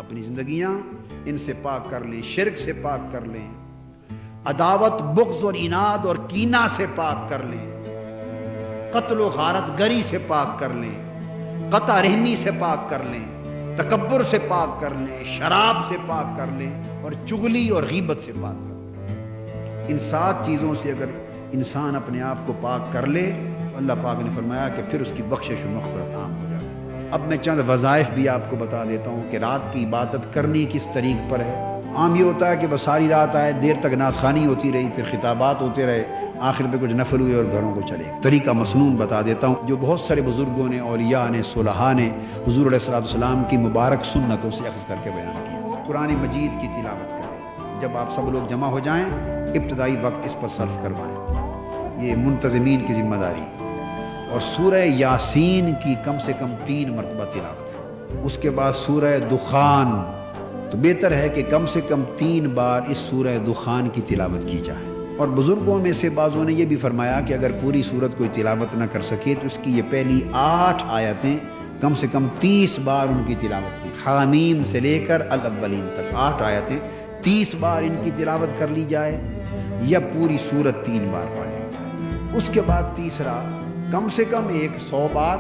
اپنی زندگیاں ان سے پاک کر لیں، شرک سے پاک کر لیں، عداوت بغض اور عناد اور کینہ سے پاک کر لیں، قتل و غارت گری سے پاک کر لیں، قطع رحمی سے پاک کر لیں، تکبر سے پاک کر لیں، شراب سے پاک کر لیں اور چغلی اور غیبت سے پاک کر لیں۔ ان 7 چیزوں سے اگر انسان اپنے آپ کو پاک کر لے تو اللہ پاک نے فرمایا کہ پھر اس کی بخشش و مغفرت عام ہو جاتی ہے۔ اب میں چند وظائف بھی آپ کو بتا دیتا ہوں کہ رات کی عبادت کرنی کس طریق پر ہے۔ عام یہ ہوتا ہے کہ بس ساری رات آئے، دیر تک نعت خوانی ہوتی رہی، پھر خطابات ہوتے رہے، آخر پہ کچھ نفل ہوئے اور گھروں کو چلے۔ طریقہ مسنون بتا دیتا ہوں جو بہت سارے بزرگوں نے، اولیاء نے، صلحاء نے حضور علیہ السلام کی مبارک سنتوں سے اخذ کر کے بیان کیا۔ قرآن مجید کی تلاوت کریں، جب آپ سب لوگ جمع ہو جائیں ابتدائی وقت اس پر صرف کروائیں، یہ منتظمین کی ذمہ داری ہے۔ اور سورہ یاسین کی کم سے کم 3 مرتبہ تلاوت ہے۔ اس کے بعد سورہ دخان، تو بہتر ہے کہ کم سے کم 3 بار اس سورہ دخان کی تلاوت کی جائے۔ اور بزرگوں میں سے بعضوں نے یہ بھی فرمایا کہ اگر پوری سورت کوئی تلاوت نہ کر سکے تو اس کی یہ پہلی 8 آیتیں کم سے کم 30 بار ان کی تلاوت کی، حامیم سے لے کر الاولین تک 8 آیتیں 30 بار ان کی تلاوت کر لی جائے یا پوری سورت 3 بار پڑھ لی جائے۔ اس کے بعد تیسرا کم سے کم 100 بار،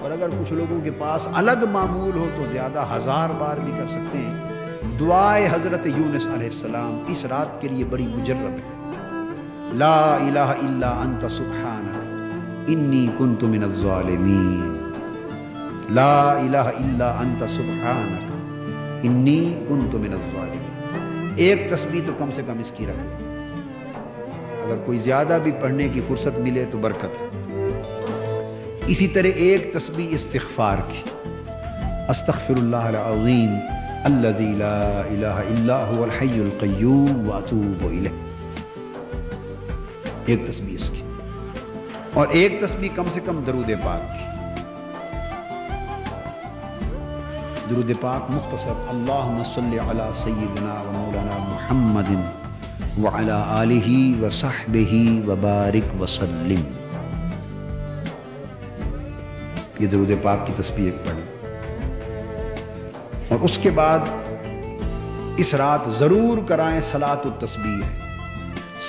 اور اگر کچھ لوگوں کے پاس الگ معمول ہو تو زیادہ 1000 بار بھی کر سکتے ہیں۔ دعائے حضرت یونس علیہ السلام اس رات کے لیے بڑی مجرب ہے۔ لا الہ الا انت سبحانک انی کنت من الظالمین، لا الہ الا انت سبحانک انی کنت من الظالمین۔ ایک تسبیح تو کم سے کم اس کی رکھ لیں، اگر کوئی زیادہ بھی پڑھنے کی فرصت ملے تو برکت ہے۔ اسی طرح ایک تسبیح استغفار کی، استغفر اللہ العظیم الذی لا الہ الا هو الحی القیوم واتوب الیہ، ایک تسبیح اس کی۔ اور ایک تسبیح کم سے کم درود پاک کی۔ درود پاک مختصر، اللہم صلی علی سیدنا و مولانا محمد وعلی آلہ وصحبہ وبارک وسلم، یہ درود پاک کی تسبیح ایک پڑھیں۔ اور اس کے بعد اس رات ضرور کرائیں صلاۃ التسبیح۔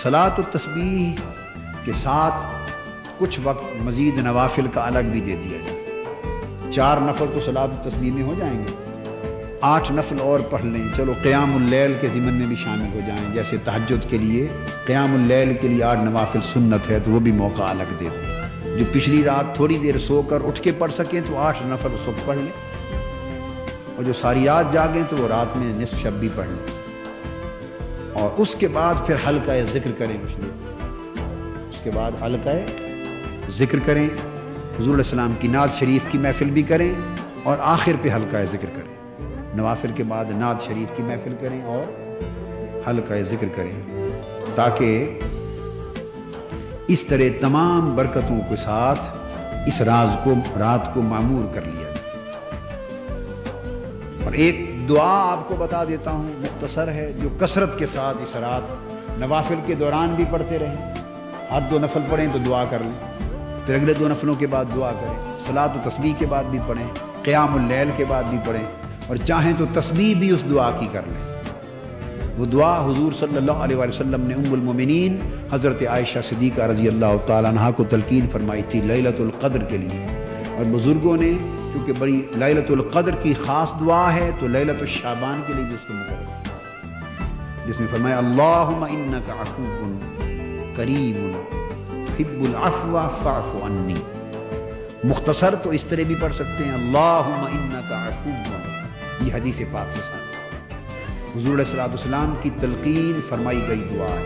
صلاۃ التسبیح کے ساتھ کچھ وقت مزید نوافل کا الگ بھی دے دیا جائے۔ 4 نفل تو صلاۃ التسبیح میں ہو جائیں گے، 8 نفل اور پڑھ لیں، چلو قیام اللیل کے ضمن میں بھی شامل ہو جائیں، جیسے تہجد کے لیے قیام اللیل کے لیے 8 نوافل سنت ہے تو وہ بھی موقع الگ دے دیں۔ جو پچھلی رات تھوڑی دیر سو کر اٹھ کے پڑھ سکیں تو 8 نفل اس وقت پڑھ لیں، اور جو ساری رات جاگیں تو وہ رات میں نصف شب بھی پڑھ لیں۔ اور اس کے بعد پھر حلقہ ذکر کریں کچھ لوگ، اس کے بعد حلقہ ذکر کریں، حضور علیہ السلام کی نعت شریف کی محفل بھی کریں، اور آخر پہ حلقہ ذکر کریں۔ نوافل کے بعد نعت شریف کی محفل کریں اور حلقہ ذکر کریں، تاکہ اس طرح تمام برکتوں کے ساتھ اس رات کو معمور کر لیا جائے۔ اور ایک دعا آپ کو بتا دیتا ہوں، مختصر ہے، جو کثرت کے ساتھ اس رات نوافل کے دوران بھی پڑھتے رہیں۔ ہر 2 نفل پڑھیں تو دعا کر لیں، پھر اگلے 2 نفلوں کے بعد دعا کریں، صلاۃ و تسبیح کے بعد بھی پڑھیں، قیام اللیل کے بعد بھی پڑھیں، اور چاہیں تو تسبیح بھی اس دعا کی کر لیں۔ وہ دعا حضور صلی اللہ علیہ وسلم نے ام المومنین حضرت عائشہ صدیقہ رضی اللہ تعالیٰ عنہا کو تلقین فرمائی تھی لیلۃ القدر کے لیے، اور بزرگوں نے کیونکہ بڑی لیلۃ القدر کی خاص دعا ہے تو لیلۃ الشعبان کے لیے بھی اس کو مقرر کیا، جس میں فرمایا اللہم انک عفو کریم تحب العفو فاعف عنی۔ مختصر تو اس طرح بھی پڑھ سکتے ہیں اللہم انک عفو، یہ حدیث پاک سے ثابت۔ حضور علیہ السلام کی تلقین فرمائی گئی دعا ہے،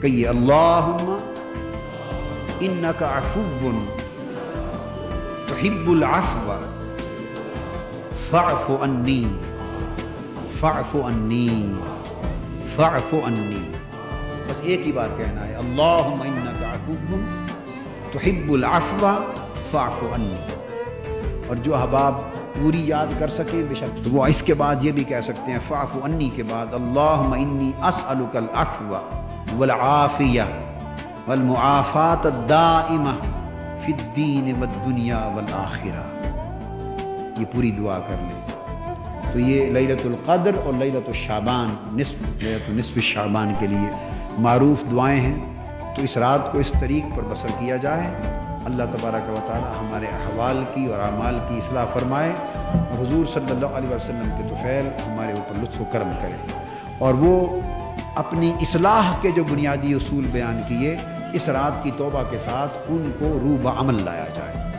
کہیے اللہم انک عفو تحب العفو فاعف عنی فاعف عنی فاعف عنی، بس ایک ہی بار کہنا ہے اللہم انک عفو تحب العفو فاعف عنی۔ اور جو احباب پوری یاد کر سکیں بے شک تو وہ اس کے بعد یہ بھی کہہ سکتے ہیں فاعف عنی کے بعد اللہم انی اسألک العفو والعافیہ والمعافاة الدائمہ فی الدین والدنیا والآخرہ، یہ پوری دعا کر لیں۔ تو یہ لیلۃ القدر اور لیلۃ الشعبان لیلۃ نصف شعبان کے لیے معروف دعائیں ہیں، تو اس رات کو اس طریق پر بسر کیا جائے۔ اللہ تبارک و تعالی ہمارے احوال کی اور اعمال کی اصلاح فرمائے، اور حضور صلی اللہ علیہ وسلم کے طفیل ہمارے اوپر لطف و کرم کرے، اور وہ اپنی اصلاح کے جو بنیادی اصول بیان کیے اس رات کی توبہ کے ساتھ ان کو روح بعمل لایا جائے۔